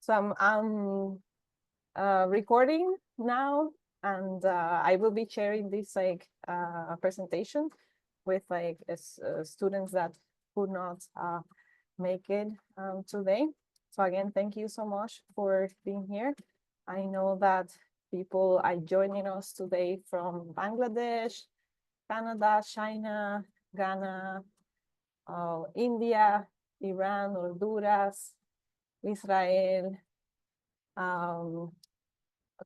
So I'm recording now, and I will be sharing this presentation with students that could not make it today. So again, thank you so much for being here. I know that people are joining us today from Bangladesh, Canada, China, Ghana, India, Iran, Honduras, Israel,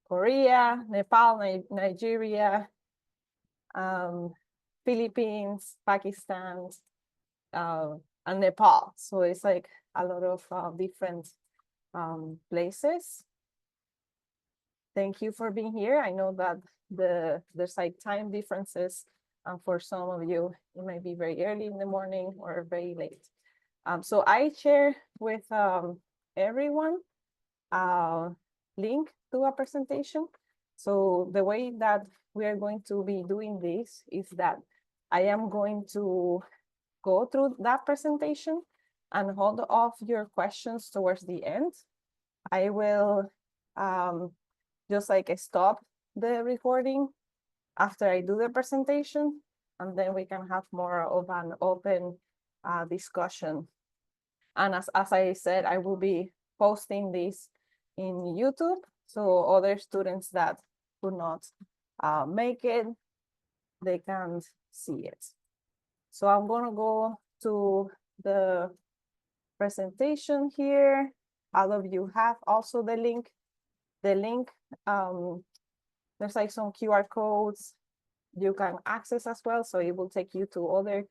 Korea, Nepal, Nigeria, Philippines, Pakistan, and Nepal. So it's like a lot of different places. Thank you for being here. I know that there's like time differences. For some of you, it might be very early in the morning or very late. So I share with everyone a link to a presentation. So the way that we are going to be doing this is that I am going to go through that presentation and hold off your questions towards the end. I will just like stop the recording after I do the presentation, and then we can have more of an open discussion. And as I said, I will be posting this in YouTube, so other students that could not make it, they can see it. So I'm gonna go to the presentation here. All of you have also the link. There's like some QR codes you can access as well, so it will take you to other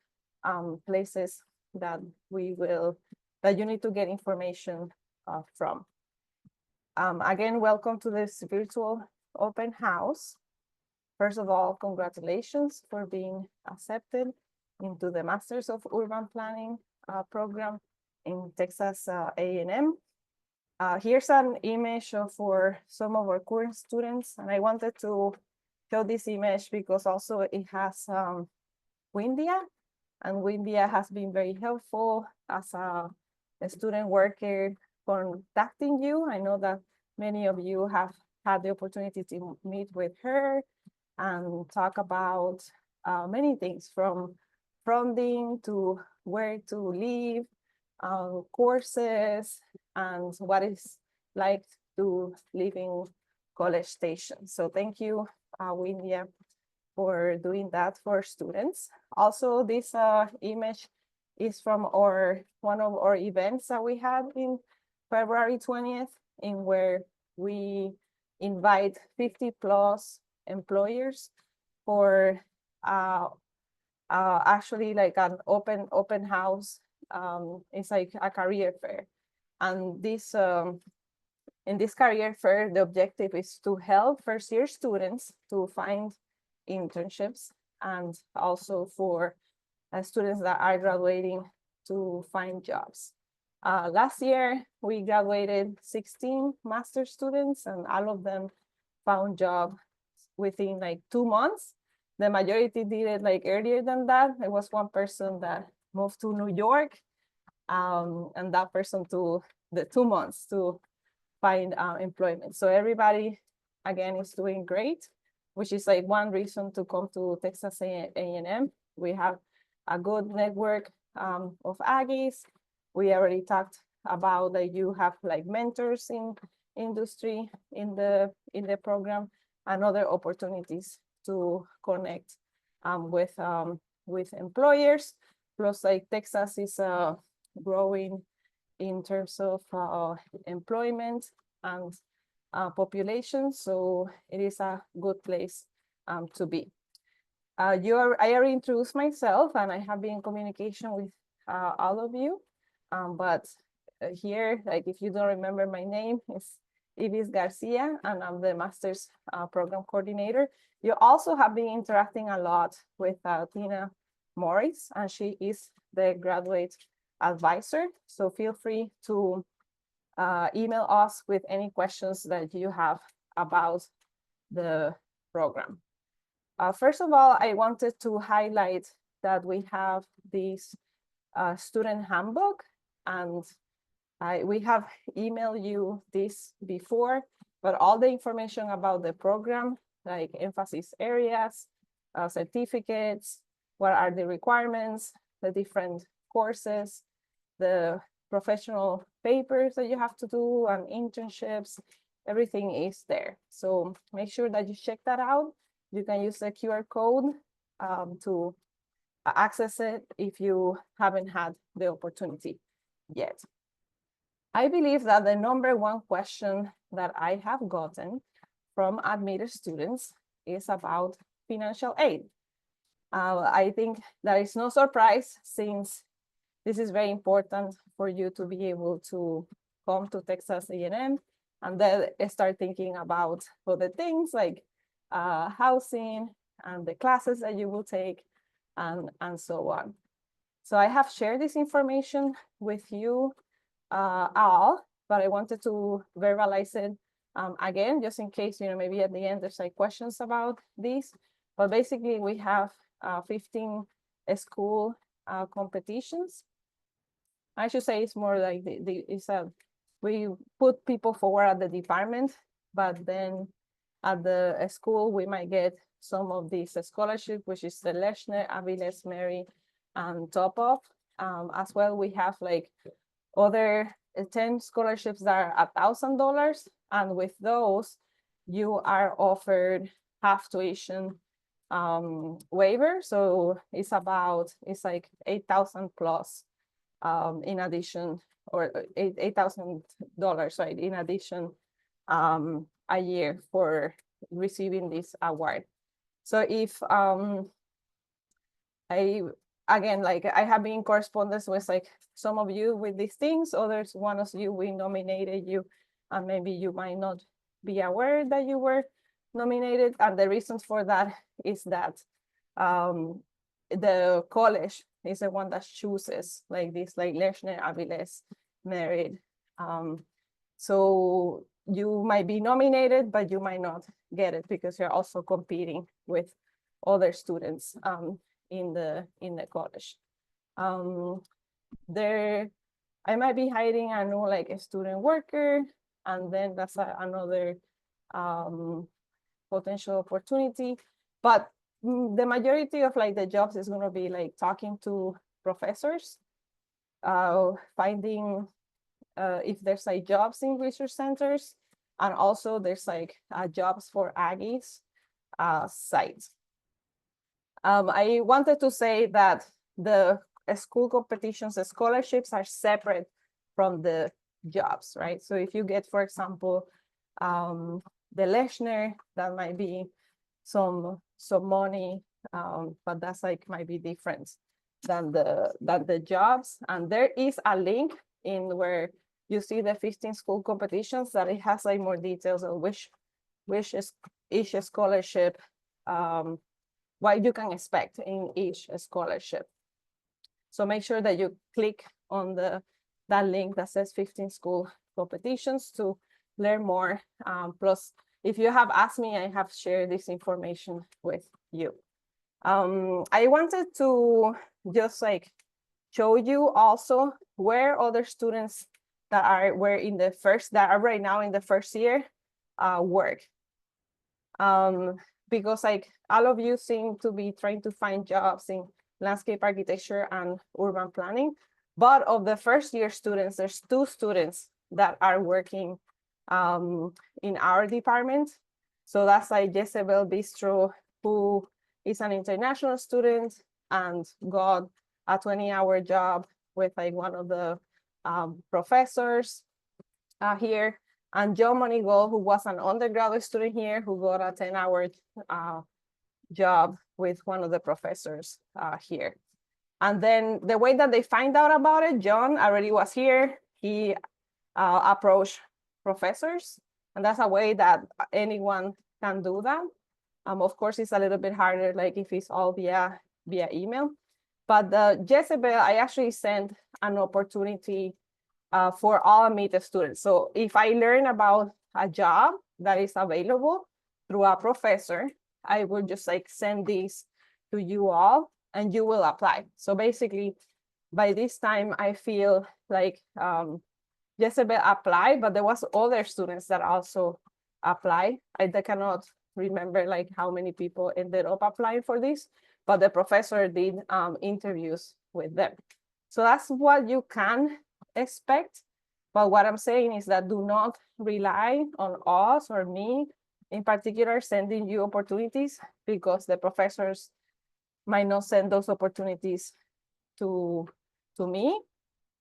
places that you need to get information from. Again, welcome to this virtual open house. First of all, congratulations for being accepted into the Masters of Urban Planning program in Texas A&M. Here's an image for some of our current students, and I wanted to show this image because also it has Windia, and Windia has been very helpful as a student worker contacting you. I know that many of you have had the opportunity to meet with her and talk about many things, from funding to where to live, courses, and what it's like to live in College Station. So thank you, Windia, for doing that for students. Also, this image is from one of our events that we had in February 20th, in where we invite 50 plus employers for actually like an open house. It's like a career fair, and this in this career fair, the objective is to help first-year students to find internships, and also for students that are graduating to find jobs. Last year, we graduated 16 master's students, and all of them found jobs within like 2 months. The majority did it like earlier than that. There was one person that moved to New York, and that person took the 2 months to find employment. So everybody, again, is doing great, which is like one reason to come to Texas A&M. We have a good network of Aggies. We already talked about that you have like mentors in industry in the program, and other opportunities to connect with employers. Plus, like Texas is growing in terms of employment and population, so it is a good place to be. I already introduced myself, and I have been in communication with all of you, but here, like if you don't remember my name, it's Ibis Garcia, and I'm the Master's Program Coordinator. You also have been interacting a lot with Tina Morris, and she is the Graduate Advisor. So feel free to email us with any questions that you have about the program. First of all, I wanted to highlight that we have this student handbook, and We have emailed you this before, but all the information about the program, like emphasis areas, certificates, what are the requirements, the different courses, the professional papers that you have to do, and internships, everything is there. So make sure that you check that out. You can use the QR code to access it if you haven't had the opportunity yet. I believe that the number one question that I have gotten from admitted students is about financial aid. I think that is no surprise, since this is very important for you to be able to come to Texas A&M and then start thinking about other things like housing and the classes that you will take and so on. So I have shared this information with you all, but I wanted to verbalize it again, just in case, maybe at the end there's like questions about this. But basically we have 15 school competitions. I should say it's more like we put people forward at the department, but then at the school we might get some of these scholarships, which is the Leshner, Aviles, Mary, and top of. As well, we have like other 10 scholarships that are $1,000, and with those you are offered half tuition waiver. So it's like 8,000 plus in addition, or $8,000, right, in addition a year for receiving this award. So if I have been in correspondence with like some of you with these things, others, one of you, we nominated you, and maybe you might not be aware that you were nominated. And the reasons for that is that the college is the one that chooses like this, like Leshner, Aviles, Merit. So you might be nominated, but you might not get it because you're also competing with other students in the college. I might be hiding a new like a student worker, and then that's another potential opportunity. But the majority of like the jobs is going to be like talking to professors, finding if there's like jobs in research centers, and also there's like jobs for Aggie's sites. I wanted to say that the school competitions, the scholarships are separate from the jobs, right? So if you get, for example, the Leshner, that might be some money, but that's like might be different than the jobs. And there is a link in where you see the 15 school competitions that it has like more details on which is each scholarship, what you can expect in each scholarship. So make sure that you click on that link that says 15 school competitions to learn more. Plus, if you have asked me, I have shared this information with you. I wanted to just like show you also where other students that are right now in the first year work. Because like all of you seem to be trying to find jobs in landscape architecture and urban planning, but of the first year students, there's 2 students that are working in our department. So that's like Jezebel Bistro, who is an international student and got a 20-hour job with like one of the professors here, and John Monigo, who was an undergraduate student here, who got a 10-hour job with one of the professors here. And then the way that they find out about it, John already was here. He approached professors, and that's a way that anyone can do that. Of course, it's a little bit harder, like if it's all via email. But Jezebel, I actually sent an opportunity for all admitted students. So if I learn about a job that is available through a professor, I will just like send this to you all and you will apply. So basically, by this time, I feel like Jezebel applied, but there was other students that also applied. I cannot remember like how many people ended up applying for this, but the professor did interviews with them. So that's what you can expect. But what I'm saying is that do not rely on us or me in particular sending you opportunities, because the professors might not send those opportunities to me.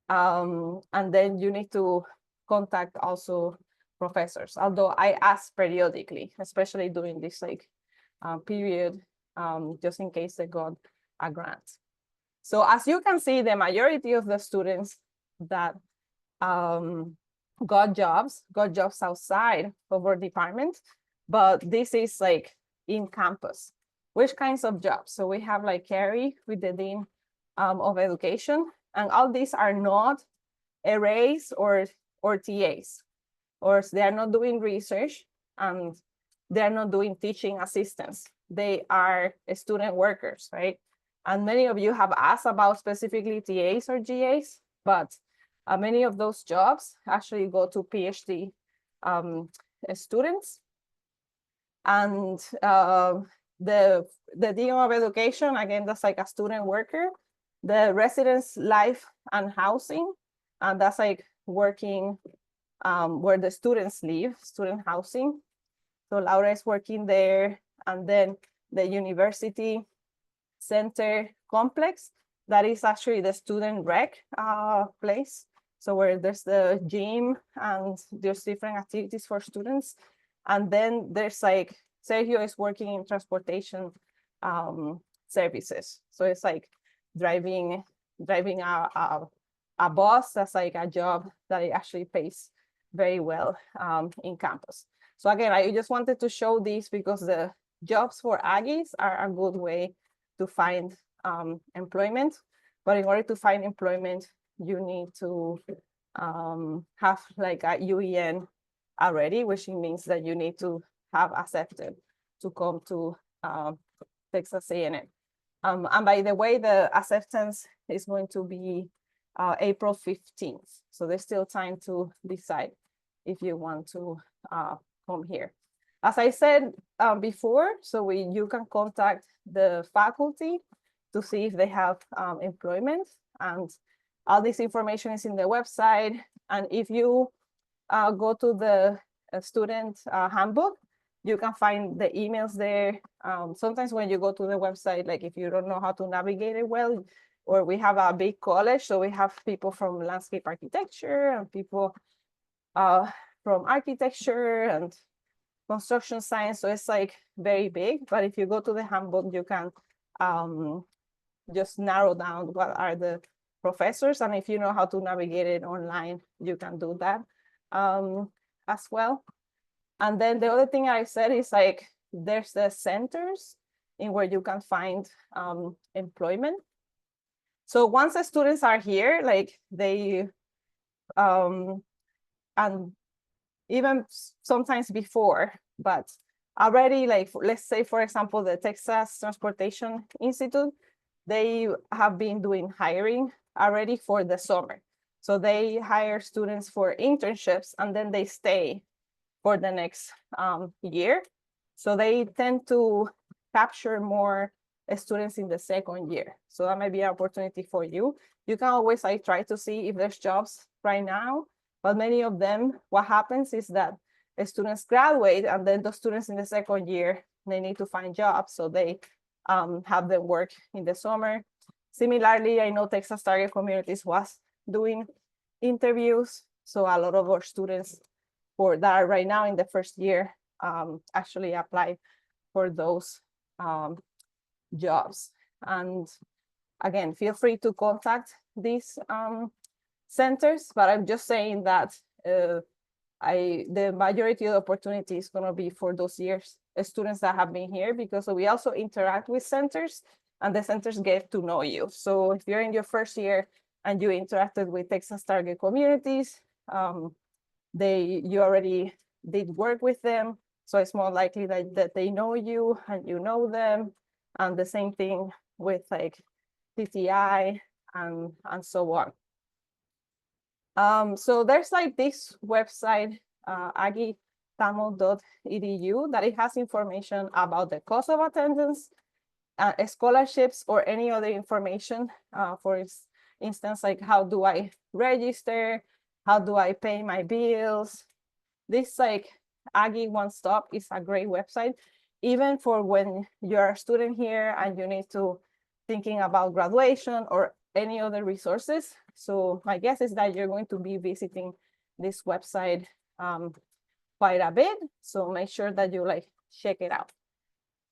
And then you need to contact also professors, although I ask periodically, especially during this like period, just in case they got a grant. So as you can see, the majority of the students that got jobs outside of our department, but this is like in campus. Which kinds of jobs? So we have like Carrie with the Dean of Education, and all these are not RAs or TAs, or they are not doing research, and they are not doing teaching assistants. They are student workers, right? And many of you have asked about specifically TAs or GAs, but many of those jobs actually go to PhD students. And the Dean of Education, again, that's like a student worker. The residence life and housing, and that's like working where the students live, student housing. So Laura is working there. And then the university center complex, that is actually the student rec place. So where there's the gym and there's different activities for students. And then there's like, Sergio is working in transportation services. So it's like driving a bus. That's like a job that it actually pays very well in campus. So again, I just wanted to show this because the jobs for Aggies are a good way to find employment. But in order to find employment, you need to have like a UEN already, which means that you need to have accepted to come to Texas A&M. And by the way, the acceptance is going to be April 15th. So there's still time to decide if you want to come here. As I said before, so you can contact the faculty to see if they have employment, and all this information is in the website. And if you go to the student handbook, you can find the emails there. Sometimes when you go to the website, like if you don't know how to navigate it well, or we have a big college, so we have people from landscape architecture and people from architecture and construction science, so it's like very big. But if you go to the handbook, you can just narrow down what are the professors, and if you know how to navigate it online, you can do that as well. And then the other thing I said is like there's the centers in where you can find employment. So once the students are here, like they and even sometimes before, but already, like let's say for example the Texas Transportation Institute, they have been doing hiring already for the summer. So they hire students for internships and then they stay for the next year. So they tend to capture more students in the second year. So that might be an opportunity for you. You can always like try to see if there's jobs right now, but many of them, what happens is that students graduate and then the students in the second year, they need to find jobs. So they have them work in the summer. Similarly, I know Texas Target Communities was doing interviews. So a lot of our students that are right now in the first year actually apply for those jobs. And again, feel free to contact these centers, but I'm just saying that the majority of the opportunity is going to be for those years students that have been here, because we also interact with centers and the centers get to know you. So if you're in your first year and you interacted with Texas Target Communities, you already did work with them, so it's more likely that they know you and you know them. And the same thing with like TTI and so on. So there's like this website, aggietamo.edu, that it has information about the cost of attendance, scholarships, or any other information. For instance, like how do I register? How do I pay my bills? This like Aggie One Stop is a great website, even for when you're a student here and you need to thinking about graduation or any other resources. So my guess is that you're going to be visiting this website quite a bit. So make sure that you like check it out.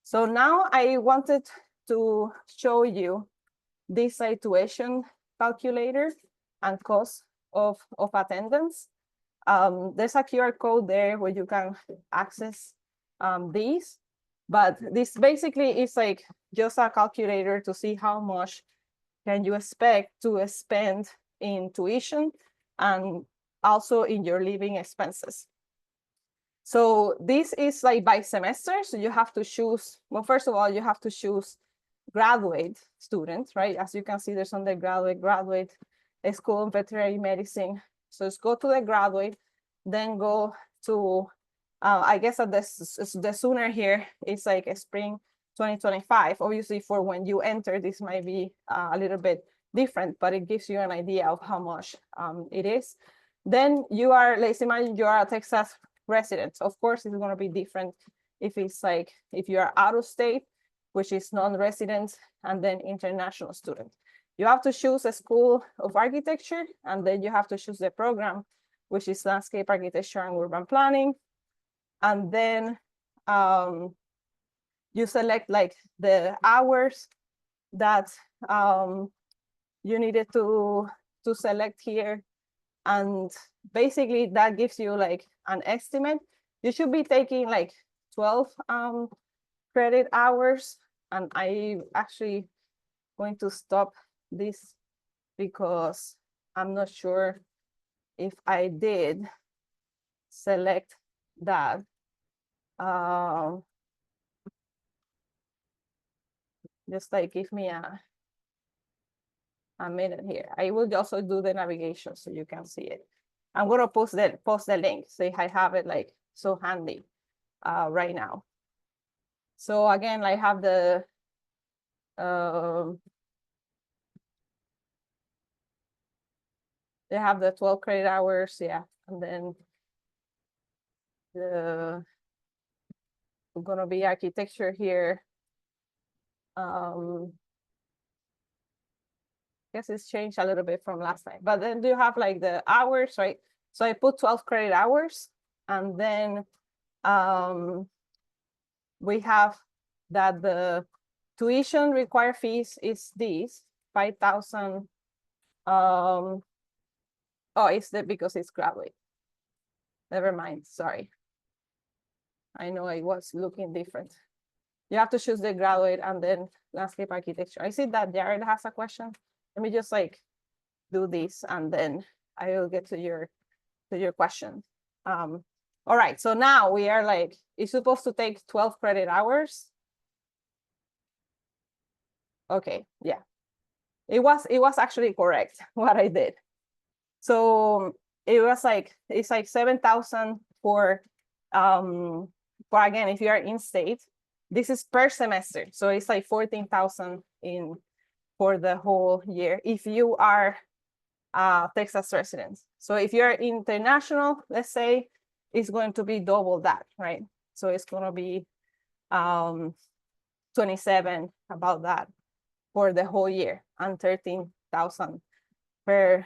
So now I wanted to show you this situation calculator and cost of attendance. There's a QR code there where you can access these, but this basically is like just a calculator to see how much can you expect to spend in tuition and also in your living expenses. So this is like by semester, so you have to choose, well, first of all, you have to choose graduate students, right? As you can see, there's undergraduate, graduate, school of veterinary medicine. So let's go to the graduate, then go to, I guess that the sooner here is like a spring 2025. Obviously, for when you enter, this might be a little bit different, but it gives you an idea of how much it is. Then you are, let's imagine you are a Texas resident. Of course, it's going to be different if it's like, if you are out of state, which is non-resident, and then international student. You have to choose a school of architecture, and then you have to choose the program, which is landscape architecture and urban planning. And then you select like the hours that you needed to select here. And basically that gives you like an estimate. You should be taking like 12 credit hours. And I actually going to stop this because I'm not sure if I did select that. Just like give me a minute here. I will also do the navigation so you can see it. I'm going to post the link so I have it like so handy right now. So again, I have the they have the 12 credit hours, yeah, and then the going to be architecture here. Guess it's changed a little bit from last time, but then you have like the hours, right? So I put 12 credit hours, and then we have that the tuition required fees is this 5,000. Oh, it's because it's graduate. Never mind, sorry. I know I was looking different. You have to choose the graduate and then landscape architecture. I see that Jared has a question. Let me just like do this and then I will get to your question. All right, so now we are like, it's supposed to take 12 credit hours. Okay, yeah. It was actually correct what I did. So it was like, it's like 7,000 for again, if you are in state, this is per semester. So it's like 14,000 for the whole year if you are Texas residents. So if you're international, let's say, it's going to be double that, right? So it's going to be 27, about that, for the whole year, and 13,000 per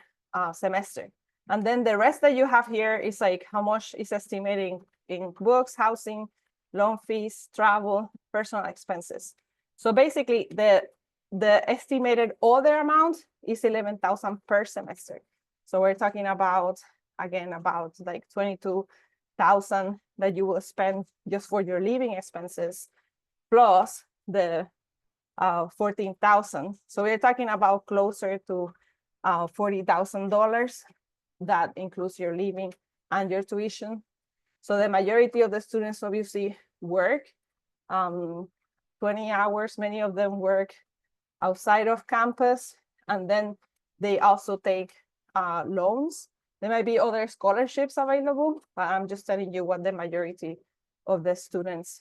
semester. And then the rest that you have here is like how much is estimating in books, housing, loan fees, travel, personal expenses. So basically the estimated other amount is 11,000 per semester. So we're talking about, again, about like 22,000 that you will spend just for your living expenses, plus the 14,000. So we're talking about closer to $40,000. That includes your living and your tuition. So the majority of the students obviously work 20 hours. Many of them work outside of campus, and then they also take loans. There might be other scholarships available, but I'm just telling you what the majority of the students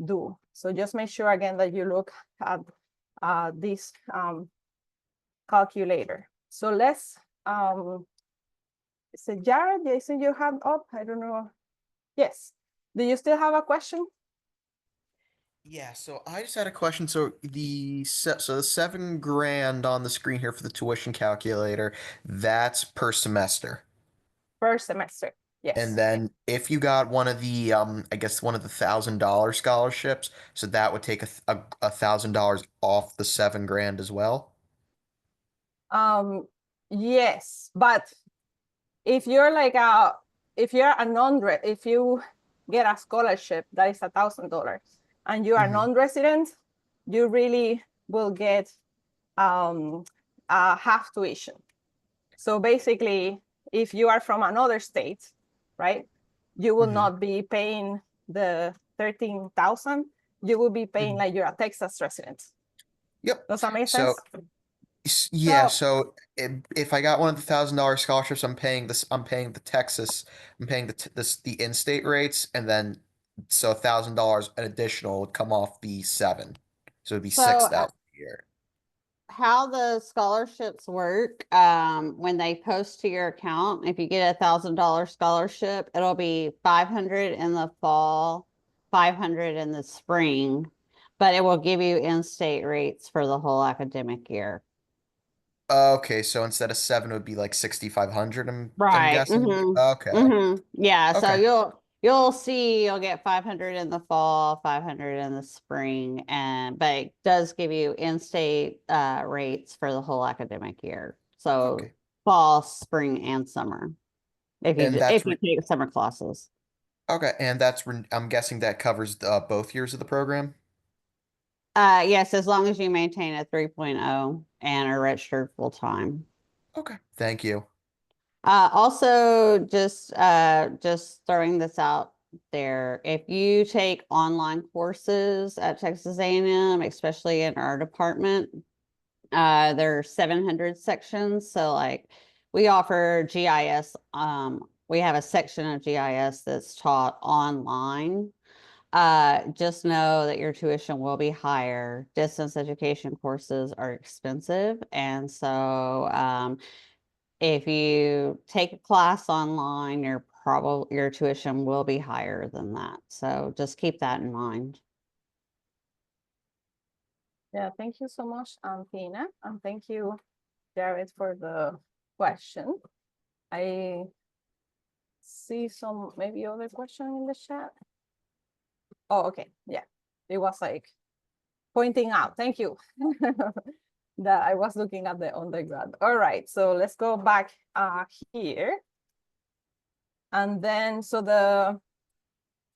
do. So just make sure again that you look at this calculator. So let's, is it Jared, Jason, you have up? I don't know. Yes. Do you still have a question? Yeah, so I just had a question. So the $7 grand on the screen here for the tuition calculator, that's per semester. Per semester, And yes. then if you got one of the I guess one of the $1,000 scholarships, so that would take $1,000 off the $7 grand as well. Yes, but if you're like if you're a if you get a scholarship that is $1,000 and you are non-resident, you really will get a half tuition. So basically, if you are from another state, right, you will not be paying the 13,000. You will be paying like you're a Texas resident. Yep. Does that make So sense? yeah, So so if I got one of the $1,000 scholarships, I'm paying this. I'm paying the Texas. I'm paying the in-state rates, and then so $1,000 an additional would come off the seven, so it'd be six So thousand a year. how the scholarships work, when they post to your account, if you get $1,000 scholarship, it'll be 500 in the fall, 500 in the spring, but it will give you in-state rates for the whole academic year. Okay, so instead of seven, it would be like 6,500. I'm Right. guessing. Mm-hmm. Okay. Mm-hmm. Yeah. So Okay. you'll see you'll get 500 in the fall, 500 in the spring, but it does give you in-state rates for the whole academic year. So Okay. fall, spring, and summer. And If that's you take summer classes. okay, and I'm guessing that covers both years of the program. Yes, as long as you maintain a 3.0 and are registered full time. Okay. Thank you. Also, just throwing this out there, if you take online courses at Texas A&M, especially in our department, there are 700 sections. So like we offer GIS, we have a section of GIS that's taught online. Just know that your tuition will be higher. Distance education courses are expensive. And so, if you take a class online, your tuition will be higher than that. So just keep that in mind. yeah, thank you so much, Tina, and thank you, Jared, for the question. I see some maybe other question in the chat. Oh, okay, yeah, it was like pointing out. Thank you. That I was looking at the undergrad. All right, so let's go back here. And then, so the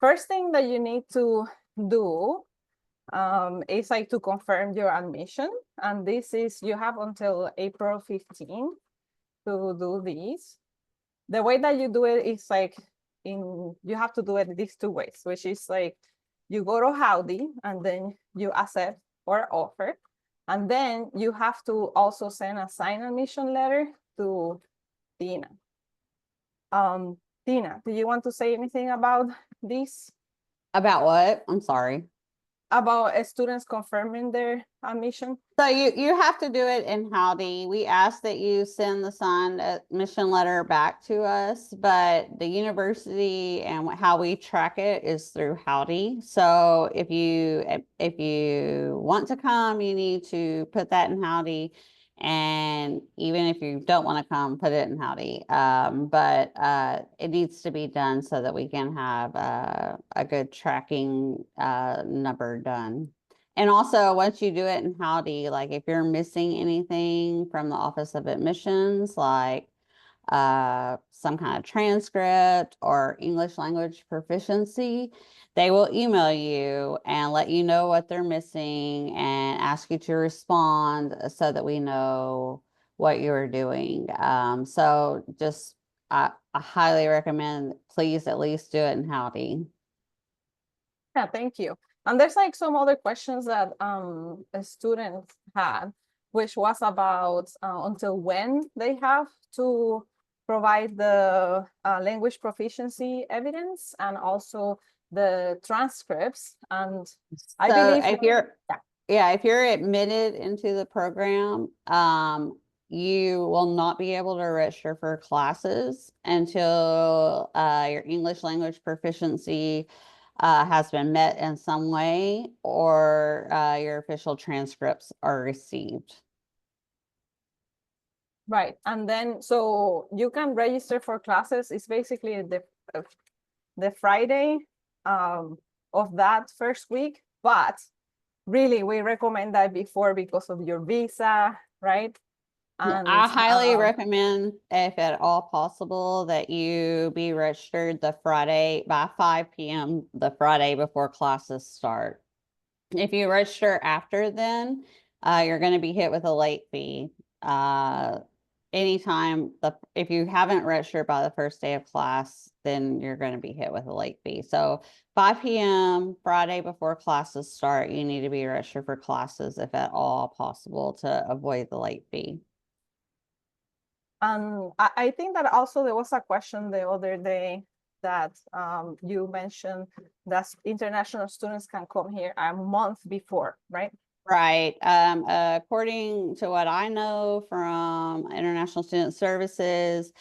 first thing that you need to do is like to confirm your admission. And this is, you have until April 15 to do this. The way that you do it is like you have to do it these two ways, which is like you go to Howdy and then you accept or offer. And then you have to also send a signed admission letter to Tina. Tina, do you want to say anything about this? About what? I'm sorry. About students confirming their admission? So you have to do it in Howdy. We ask that you send the signed admission letter back to us, but the university and how we track it is through Howdy. So if you want to come, you need to put that in Howdy. And even if you don't want to come, put it in Howdy. But it needs to be done so that we can have a good tracking number done. And also, once you do it in Howdy, like if you're missing anything from the Office of Admissions, like some kind of transcript or English language proficiency, they will email you and let you know what they're missing and ask you to respond so that we know what you're doing. So just I highly recommend, please at least do it in Howdy. Yeah, thank you. And there's like some other questions that a student had, which was about until when they have to provide the language proficiency evidence and also the transcripts. And I So believe, if you're, yeah. if you're admitted into the program, you will not be able to register for classes until your English language proficiency has been met in some way, or your official transcripts are received. Right, and then so you can register for classes. It's basically the Friday of that first week, but really we recommend that before because of your visa, right? Yeah, And I highly recommend, if at all possible, that you be registered the Friday by 5 p.m. the Friday before classes start. If you register after then, you're going to be hit with a late fee. Anytime if you haven't registered by the first day of class, then you're going to be hit with a late fee. So 5 p.m. Friday before classes start, you need to be registered for classes if at all possible to avoid the late fee. I think that also there was a question the other day that you mentioned that international students can come here a month before, right? Right. According to what I know from International Student Services,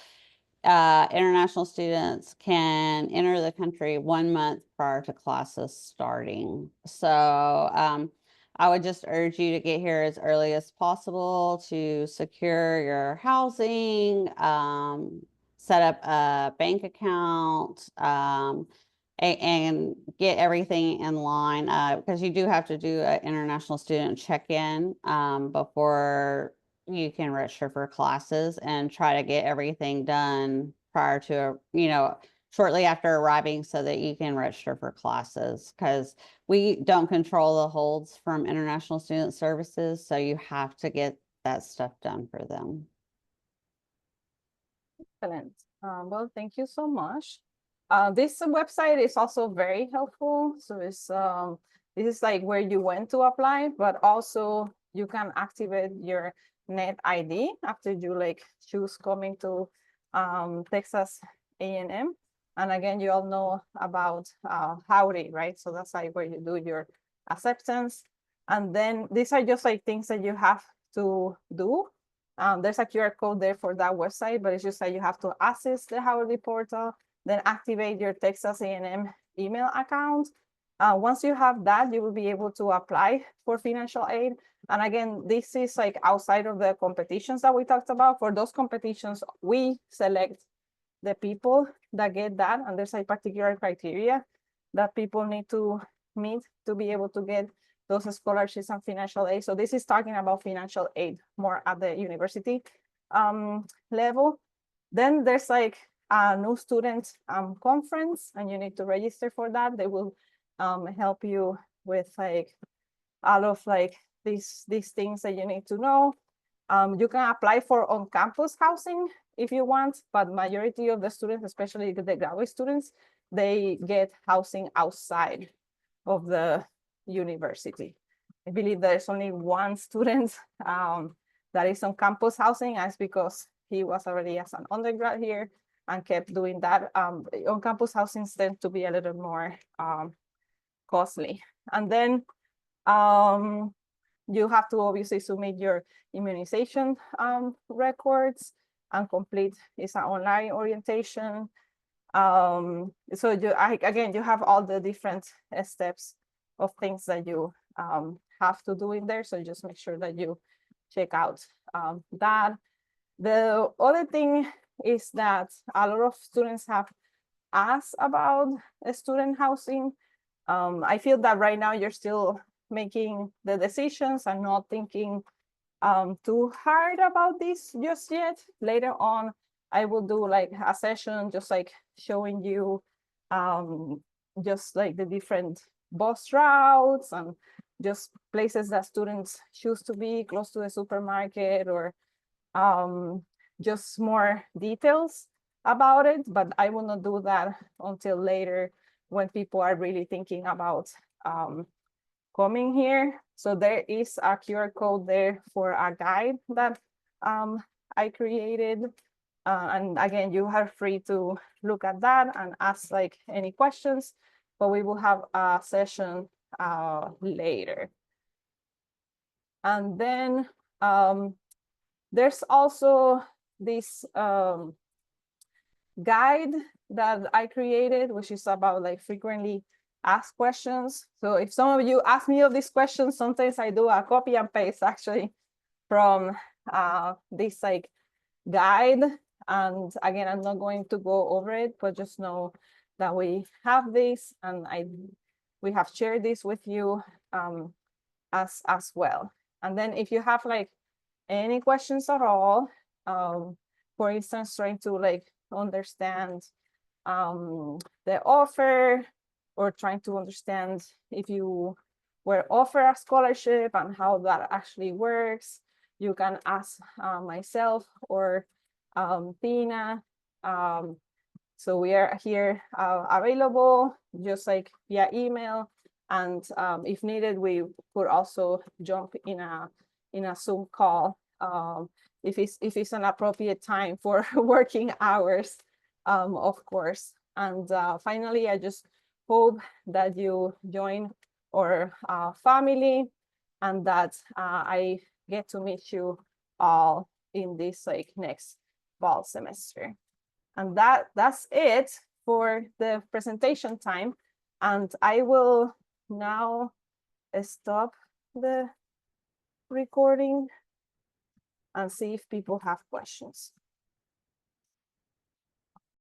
international students can enter the country 1 month prior to classes starting. So I would just urge you to get here as early as possible to secure your housing, set up a bank account, and get everything in line, because you do have to do an international student check-in before you can register for classes, and try to get everything done prior to, shortly after arriving, so that you can register for classes, because we don't control the holds from International Student Services, so you have to get that stuff done for them. Excellent. Well, thank you so much. This website is also very helpful. So it's this is like where you went to apply, but also you can activate your net ID after you like choose coming to Texas A&M. And again, you all know about Howdy, right? So that's like where you do your acceptance. And then these are just like things that you have to do. There's a QR code there for that website, but it's just that you have to access the Howdy portal, then activate your Texas A&M email account. Once you have that, you will be able to apply for financial aid. And again, this is like outside of the competitions that we talked about. For those competitions, we select the people that get that, and there's a particular criteria that people need to meet to be able to get those scholarships and financial aid. So this is talking about financial aid more at the university level. Then there's like a new student conference, and you need to register for that. They will help you with like all of like these things that you need to know. You can apply for on-campus housing if you want, but majority of the students, especially the graduate students, they get housing outside of the university. I believe there's only one student that is on campus housing, and it's because he was already as an undergrad here and kept doing that. On campus housings tend to be a little more costly. And then you have to obviously submit your immunization records and complete. It's an online orientation. So again, you have all the different steps of things that you have to do in there. So just make sure that you check out that. The other thing is that a lot of students have asked about student housing. I feel that right now you're still making the decisions and not thinking too hard about this just yet. Later on, I will do like a session just like showing you just like the different bus routes and just places that students choose to be close to the supermarket, or just more details about it. But I will not do that until later when people are really thinking about coming here. So there is a QR code there for a guide that I created And again, you are free to look at that and ask like any questions, but we will have a session later. And then there's also this guide that I created, which is about like frequently asked questions. So if some of you ask me of these questions, sometimes I do a copy and paste actually from this like guide. And again, I'm not going to go over it, but just know that we have this, and we have shared this with you as well. And then if you have like any questions at all, for instance, trying to like understand the offer, or trying to understand if you were offered a scholarship and how that actually works, you can ask myself or Tina. So we are here available just like via email, and if needed, we could also jump in a Zoom call if it's an appropriate time for working hours, of course. And finally, I just hope that you join our family, and that I get to meet you all in this like next fall semester. And that's it for the presentation time. And I will now stop the recording and see if people have questions.